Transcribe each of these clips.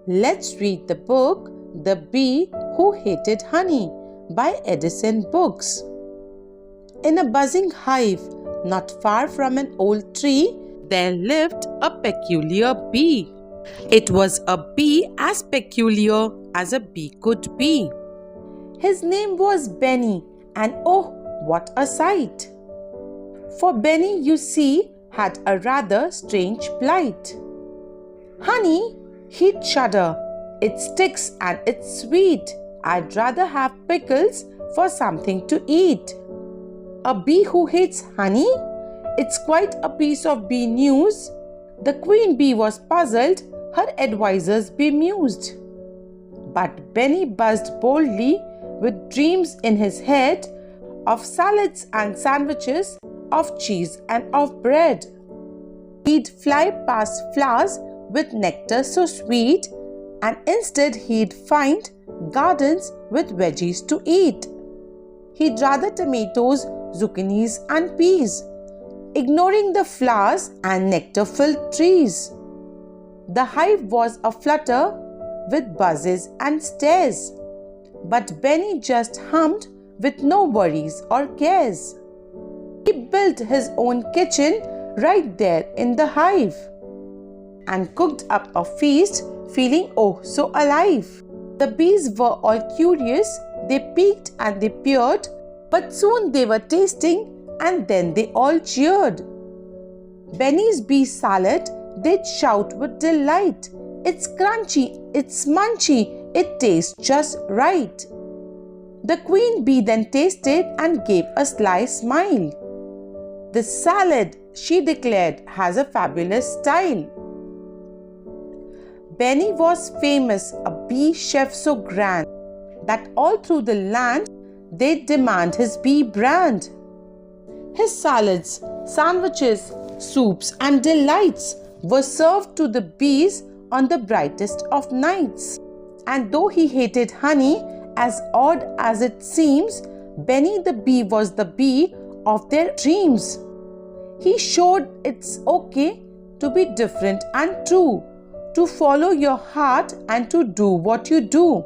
Let's read the book The Bee Who Hated Honey by Edison Books. In a buzzing hive, not far from an old tree, there lived a peculiar bee. It was a bee as peculiar as a bee could be. His name was Benny, and oh, what a sight! For Benny, you see, had a rather strange plight. Honey, he'd shudder. It sticks and it's sweet. I'd rather have pickles for something to eat. A bee who hates honey? It's quite a piece of bee news. The queen bee was puzzled, her advisers bemused. But Benny buzzed boldly with dreams in his head of salads and sandwiches, of cheese and of bread. He'd fly past flowers with nectar so sweet, and instead he'd find gardens with veggies to eat. He'd rather tomatoes, zucchinis and peas, ignoring the flowers and nectar-filled trees. The hive was aflutter with buzzes and stares, but Benny just hummed with no worries or cares. He built his own kitchen right there in the hive and cooked up a feast, feeling oh so alive. The bees were all curious, they peeked and they peered, but soon they were tasting and then they all cheered. Benny's bee salad, they'd shout with delight. It's crunchy, it's munchy, it tastes just right. The queen bee then tasted and gave a sly smile. This salad, she declared, has a fabulous style. Benny was famous, a bee chef so grand, that all through the land they'd demand his bee brand. His salads, sandwiches, soups and delights were served to the bees on the brightest of nights. And though he hated honey, as odd as it seems, Benny the bee was the bee of their dreams. He showed it's okay to be different and true, to follow your heart and to do what you do.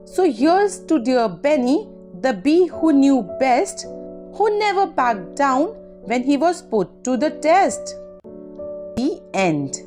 So here's to dear Benny, the bee who knew best, who never backed down when he was put to the test. The end.